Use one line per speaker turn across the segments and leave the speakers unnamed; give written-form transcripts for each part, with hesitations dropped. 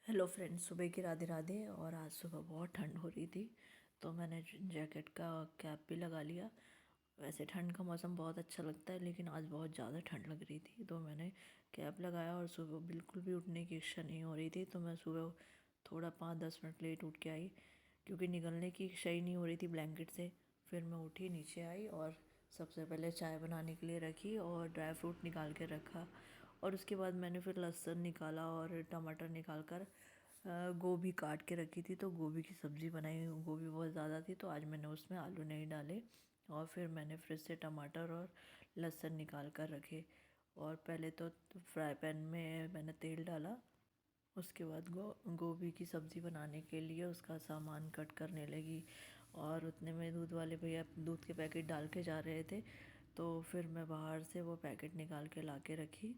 Hello friends, सुबह की राधे राधे। और आज सुबह बहुत ठंड हो रही थी तो मैंने जैकेट का कैप भी लगा लिया। वैसे ठंड का मौसम बहुत अच्छा लगता है, लेकिन आज बहुत ज़्यादा ठंड लग रही थी तो मैंने कैप लगाया। और सुबह बिल्कुल भी उठने की इच्छा नहीं हो रही थी तो मैं सुबह थोड़ा 5-10 मिनट लेट उठ के आई, क्योंकि निकलने की इच्छा ही नहीं हो रही थी ब्लैंकेट से। फिर मैं उठी, नीचे आई और सबसे पहले चाय बनाने के लिए रखी और ड्राई फ्रूट निकाल के रखा। और उसके बाद मैंने फिर लहसुन निकाला और टमाटर निकाल कर गोभी काट के रखी थी, तो गोभी की सब्ज़ी बनाई। गोभी बहुत ज़्यादा थी तो आज मैंने उसमें आलू नहीं डाले। और फिर मैंने फ्रिज से टमाटर और लहसुन निकाल कर रखे। और पहले तो फ्राई पैन में मैंने तेल डाला। उसके बाद गोभी की सब्ज़ी बनाने के लिए उसका सामान कट करने लगी। और उतने में दूध वाले भैया दूध के पैकेट डाल के जा रहे थे, तो फिर मैं बाहर से वो पैकेट निकाल के ला के रखी।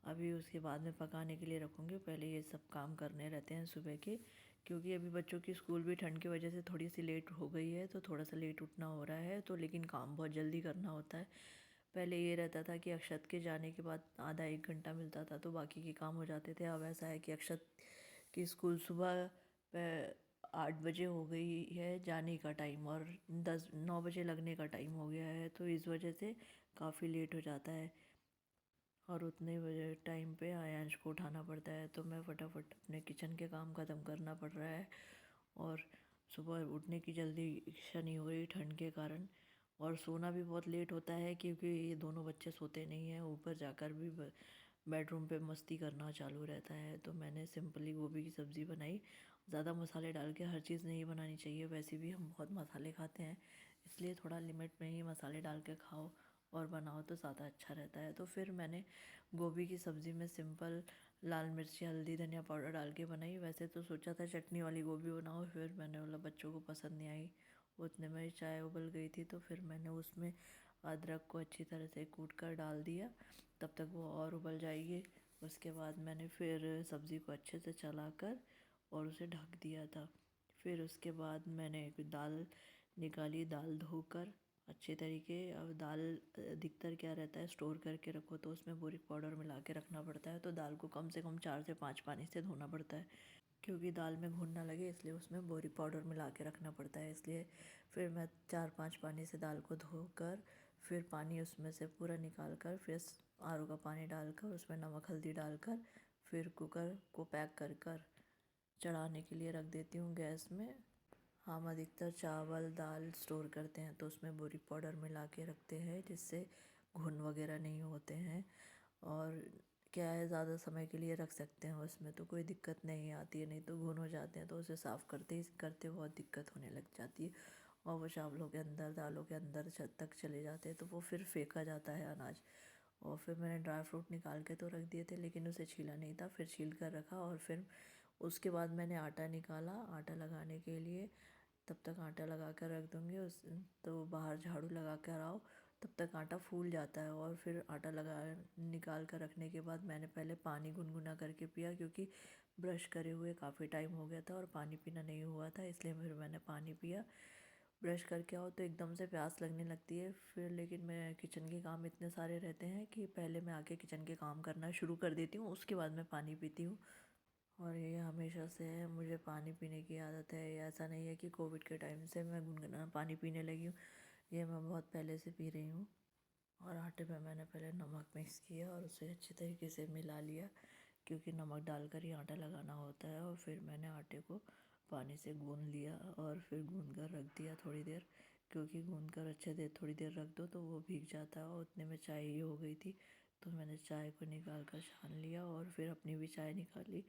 अभी उसके बाद में पकाने के लिए रखूँगी। पहले ये सब काम करने रहते हैं सुबह के, क्योंकि अभी बच्चों की स्कूल भी ठंड की वजह से थोड़ी सी लेट हो गई है, तो थोड़ा सा लेट उठना हो रहा है। तो लेकिन काम बहुत जल्दी करना होता है। पहले ये रहता था कि अक्षत के जाने के बाद आधा 1 घंटा मिलता था तो बाकी के काम हो जाते थे। अब ऐसा है कि अक्षत की स्कूल सुबह 8 बजे हो गई है जाने का टाइम, और 9 बजे लगने का टाइम हो गया है, तो इस वजह से काफ़ी लेट हो जाता है। और उतने बजे टाइम पे आयांश को उठाना पड़ता है, तो मैं फटाफट अपने किचन के काम ख़त्म करना पड़ रहा है। और सुबह उठने की जल्दी इच्छा नहीं हो रही ठंड के कारण। और सोना भी बहुत लेट होता है, क्योंकि ये दोनों बच्चे सोते नहीं हैं। ऊपर जाकर भी बेडरूम पे मस्ती करना चालू रहता है। तो मैंने सिंपली गोभी की सब्ज़ी बनाई। ज़्यादा मसाले डाल के हर चीज़ नहीं बनानी चाहिए, वैसे भी हम बहुत मसाले खाते हैं, इसलिए थोड़ा लिमिट में ही मसाले डाल के खाओ और बनाओ तो ज़्यादा अच्छा रहता है। तो फिर मैंने गोभी की सब्ज़ी में सिंपल लाल मिर्ची, हल्दी, धनिया पाउडर डाल के बनाई। वैसे तो सोचा था चटनी वाली गोभी बनाओ, फिर मैंने बोला बच्चों को पसंद नहीं आई। उतने में चाय उबल गई थी, तो फिर मैंने उसमें अदरक को अच्छी तरह से कूट कर डाल दिया। तब तक वो और उबल जाएगी। उसके बाद मैंने फिर सब्ज़ी को अच्छे से चलाकर और उसे ढक दिया था। फिर उसके बाद मैंने एक दाल निकाली, दाल धोकर अच्छे तरीके। अब दाल अधिकतर क्या रहता है, स्टोर करके रखो तो उसमें बोरिक पाउडर मिला के रखना पड़ता है, तो दाल को कम से कम 4 से 5 पानी से धोना पड़ता है, क्योंकि दाल में घुन ना लगे, इसलिए उसमें बोरिक पाउडर मिला के रखना पड़ता है। इसलिए फिर मैं 4-5 पानी से दाल को धोकर फिर पानी उसमें से पूरा निकाल कर फिर आर ओ का पानी डालकर उसमें नमक हल्दी डालकर फिर कुकर को पैक कर कर चढ़ाने के लिए रख देती हूँ गैस में। हम अधिकतर चावल दाल स्टोर करते हैं तो उसमें बोरिक पाउडर मिला के रखते हैं, जिससे घुन वगैरह नहीं होते हैं। और क्या है, ज़्यादा समय के लिए रख सकते हैं उसमें तो कोई दिक्कत नहीं आती है, नहीं तो घुन हो जाते हैं तो उसे साफ़ करते ही करते बहुत दिक्कत होने लग जाती है। और वो चावलों के अंदर दालों के अंदर छत तक चले जाते हैं, तो वो फिर फेंका जाता है अनाज। और फिर मैंने ड्राई फ्रूट निकाल के तो रख दिए थे, लेकिन उसे छीला नहीं था, फिर छील कर रखा। और फिर उसके बाद मैंने आटा निकाला आटा लगाने के लिए। तब तक आटा लगा कर रख दूँगी। उस तो बाहर झाड़ू लगा कर आओ, तब तक आटा फूल जाता है। और फिर आटा लगा निकाल कर रखने के बाद मैंने पहले पानी गुनगुना करके पिया, क्योंकि ब्रश करे हुए काफ़ी टाइम हो गया था और पानी पीना नहीं हुआ था, इसलिए फिर मैंने पानी पिया। ब्रश करके आओ तो एकदम से प्यास लगने लगती है फिर, लेकिन मैं किचन के काम इतने सारे रहते हैं कि पहले मैं आके किचन के काम करना शुरू कर देती हूँ, उसके बाद मैं पानी पीती हूँ। और ये हमेशा से है, मुझे पानी पीने की आदत है। ये ऐसा नहीं है कि कोविड के टाइम से मैं गुनगुना पानी पीने लगी हूँ, ये मैं बहुत पहले से पी रही हूँ। और आटे में मैंने पहले नमक मिक्स किया और उसे अच्छी तरीके से मिला लिया, क्योंकि नमक डालकर ही आटा लगाना होता है। और फिर मैंने आटे को पानी से गूँध लिया और फिर गूँध कर रख दिया थोड़ी देर, क्योंकि गूँध कर अच्छे देर थोड़ी देर रख दो तो वो भीग जाता है। और उतने में चाय ही हो गई थी, तो मैंने चाय को निकाल कर छान लिया और फिर अपनी भी चाय निकाली।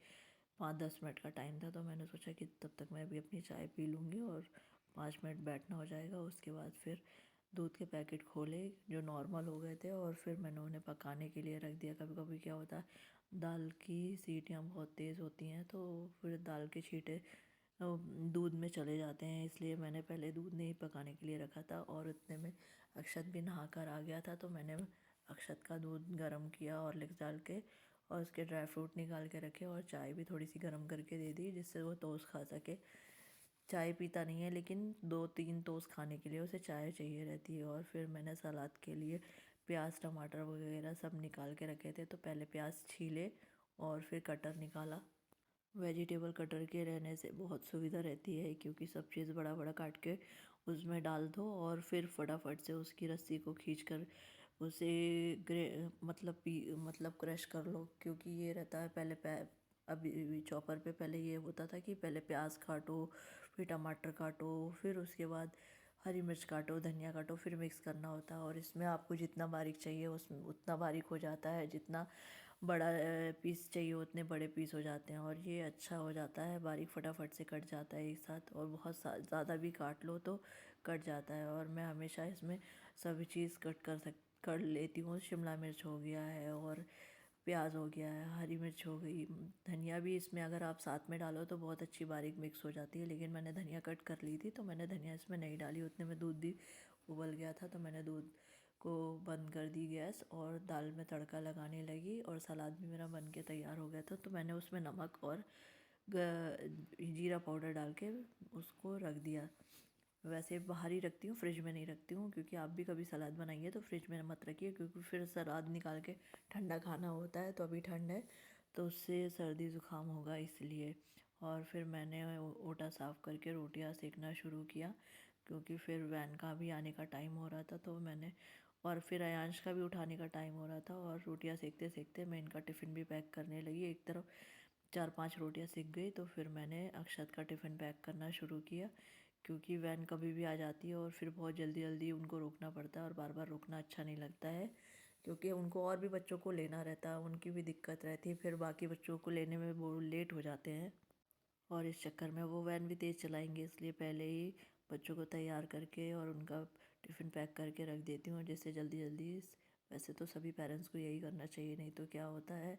5-10 मिनट का टाइम था, तो मैंने सोचा कि तब तक मैं भी अपनी चाय पी लूँगी और 5 मिनट बैठना हो जाएगा। उसके बाद फिर दूध के पैकेट खोले जो नॉर्मल हो गए थे, और फिर मैंने उन्हें पकाने के लिए रख दिया। कभी कभी क्या होता है, दाल की सीटियाँ बहुत तेज़ होती हैं, तो फिर दाल के छींटे दूध में चले जाते हैं, इसलिए मैंने पहले दूध नहीं पकाने के लिए रखा था। और उतने में अक्षत भी नहा कर आ गया था, तो मैंने अक्षत का दूध गर्म किया हॉर्लिक्स डाल के, और उसके ड्राई फ्रूट निकाल के रखे और चाय भी थोड़ी सी गर्म करके दे दी, जिससे वो टोस्ट खा सके। चाय पीता नहीं है, लेकिन 2-3 टोस्ट खाने के लिए उसे चाय चाहिए रहती है। और फिर मैंने सलाद के लिए प्याज टमाटर वगैरह सब निकाल के रखे थे, तो पहले प्याज छीले और फिर कटर निकाला वेजिटेबल कटर के रहने से बहुत सुविधा रहती है, क्योंकि सब चीज़ बड़ा बड़ा काट के उसमें डाल दो और फिर फटाफट से उसकी रस्सी को खींच कर उसे मतलब क्रश कर लो। क्योंकि ये रहता है पहले अभी चॉपर पे पहले ये होता था कि पहले प्याज काटो, फिर टमाटर काटो, फिर उसके बाद हरी मिर्च काटो, धनिया काटो, फिर मिक्स करना होता है। और इसमें आपको जितना बारीक चाहिए उसमें उतना बारीक हो जाता है, जितना बड़ा पीस चाहिए उतने बड़े पीस हो जाते हैं। और ये अच्छा हो जाता है, बारीक फटाफट से कट जाता है एक साथ। और बहुत ज़्यादा भी काट लो तो कट जाता है। और मैं हमेशा इसमें सभी चीज़ कर लेती हूँ। शिमला मिर्च हो गया है, और प्याज हो गया है, हरी मिर्च हो गई, धनिया भी इसमें अगर आप साथ में डालो तो बहुत अच्छी बारीक मिक्स हो जाती है। लेकिन मैंने धनिया कट कर ली थी तो मैंने धनिया इसमें नहीं डाली। उतने में दूध भी उबल गया था, तो मैंने दूध को बंद कर दी गैस और दाल में तड़का लगाने लगी। और सलाद भी मेरा बन के तैयार हो गया था, तो मैंने उसमें नमक और जीरा पाउडर डाल के उसको रख दिया। वैसे बाहर ही रखती हूँ, फ्रिज में नहीं रखती हूँ, क्योंकि आप भी कभी सलाद बनाइए तो फ्रिज में मत रखिए, क्योंकि फिर सलाद निकाल के ठंडा खाना होता है। तो अभी ठंड है तो उससे सर्दी ज़ुकाम होगा, इसलिए। और फिर मैंने ओटा साफ़ करके रोटियां सेकना शुरू किया, क्योंकि फिर वैन का भी आने का टाइम हो रहा था। तो मैंने और फिर अयांश का भी उठाने का टाइम हो रहा था, और रोटियां सेकते सेकते मैं इनका टिफ़िन भी पैक करने लगी। एक तरफ 4-5 रोटियां सिक गई तो फिर मैंने अक्षत का टिफ़िन पैक करना शुरू किया, क्योंकि वैन कभी भी आ जाती है और फिर बहुत जल्दी जल्दी उनको रोकना पड़ता है। और बार बार रोकना अच्छा नहीं लगता है, क्योंकि उनको और भी बच्चों को लेना रहता है, उनकी भी दिक्कत रहती है, फिर बाकी बच्चों को लेने में वो लेट हो जाते हैं। और इस चक्कर में वो वैन भी तेज़ चलाएंगे, इसलिए पहले ही बच्चों को तैयार करके और उनका टिफ़िन पैक करके रख देती हूँ, जिससे जल्दी जल्दी। वैसे तो सभी पेरेंट्स को यही करना चाहिए, नहीं तो क्या होता है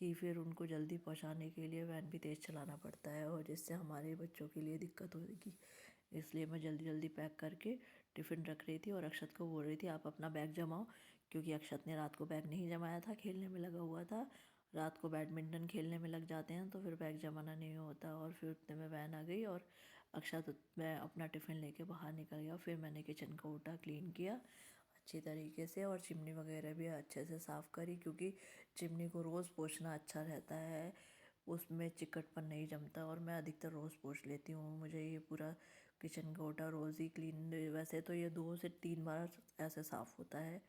कि फिर उनको जल्दी पहुँचाने के लिए वैन भी तेज़ चलाना पड़ता है, और जिससे हमारे बच्चों के लिए दिक्कत होगी। इसलिए मैं जल्दी जल्दी पैक करके टिफ़िन रख रही थी, और अक्षत को बोल रही थी आप अपना बैग जमाओ, क्योंकि अक्षत ने रात को बैग नहीं जमाया था, खेलने में लगा हुआ था। रात को बैडमिंटन खेलने में लग जाते हैं तो फिर बैग जमाना नहीं होता। और फिर उतने में वैन आ गई और अक्षत मैं अपना टिफ़िन लेके बाहर निकल गया। फिर मैंने किचन का ओटा क्लीन किया अच्छी तरीके से, और चिमनी वगैरह भी अच्छे से साफ़ करी, क्योंकि चिमनी को रोज़ पोंछना अच्छा रहता है, उसमें चिकटपन नहीं जमता। और मैं अधिकतर रोज़ पोंछ लेती हूँ। मुझे ये पूरा किचन का ओटा रोज़ ही क्लीन, वैसे तो ये 2 से 3 बार ऐसे साफ़ होता है,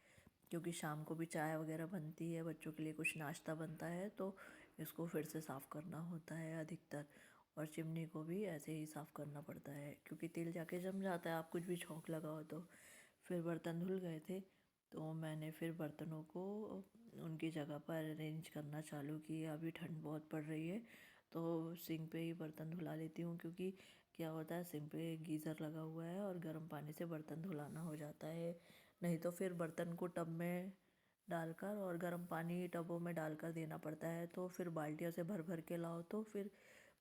क्योंकि शाम को भी चाय वगैरह बनती है, बच्चों के लिए कुछ नाश्ता बनता है, तो इसको फिर से साफ़ करना होता है अधिकतर। और चिमनी को भी ऐसे ही साफ़ करना पड़ता है, क्योंकि तेल जाके जम जाता है, आप कुछ भी छौंक लगाओ तो। फिर बर्तन धुल गए थे तो मैंने फिर बर्तनों को उनकी जगह पर अरेंज करना चालू किया। अभी ठंड बहुत पड़ रही है तो सिंक पे ही बर्तन धुला लेती हूँ, क्योंकि क्या होता है सिंक पे गीज़र लगा हुआ है और गर्म पानी से बर्तन धुलाना हो जाता है। नहीं तो फिर बर्तन को टब में डालकर और गर्म पानी टबों में डालकर देना पड़ता है, तो फिर बाल्टियों से भर भर के लाओ तो फिर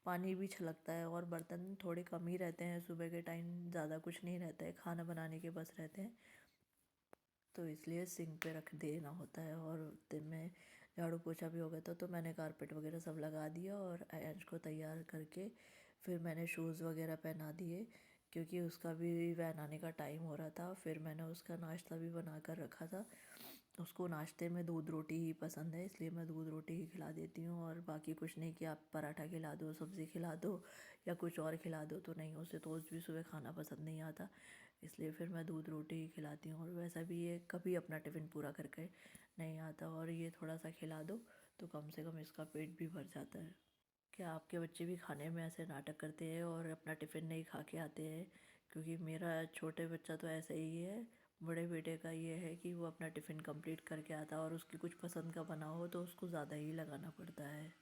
पानी भी छलकता है, और बर्तन थोड़े कम ही रहते हैं। सुबह के टाइम ज़्यादा कुछ नहीं रहता है, खाना बनाने के बस रहते हैं, तो इसलिए सिंक पे रख देना होता है। और दिन में झाड़ू पोछा भी हो गया था, तो मैंने कारपेट वगैरह सब लगा दिया और आयांश को तैयार करके फिर मैंने शूज़ वगैरह पहना दिए, क्योंकि उसका भी वैन आने का टाइम हो रहा था। फिर मैंने उसका नाश्ता भी बना कर रखा था। उसको नाश्ते में दूध रोटी ही पसंद है, इसलिए मैं दूध रोटी ही खिला देती हूँ, और बाकी कुछ नहीं कि आप पराठा खिला दो, सब्ज़ी खिला दो या कुछ और खिला दो, तो नहीं, उसे टोस्ट भी सुबह खाना पसंद नहीं आता, इसलिए फिर मैं दूध रोटी ही खिलाती हूँ। और वैसा भी ये कभी अपना टिफ़िन पूरा करके नहीं आता, और ये थोड़ा सा खिला दो तो कम से कम इसका पेट भी भर जाता है। क्या आपके बच्चे भी खाने में ऐसे नाटक करते हैं और अपना टिफ़िन नहीं खा के आते हैं? क्योंकि मेरा छोटे बच्चा तो ऐसा ही है। बड़े बेटे का ये है कि वो अपना टिफ़िन कंप्लीट करके आता है, और उसकी कुछ पसंद का बना हो तो उसको ज़्यादा ही लगाना पड़ता है।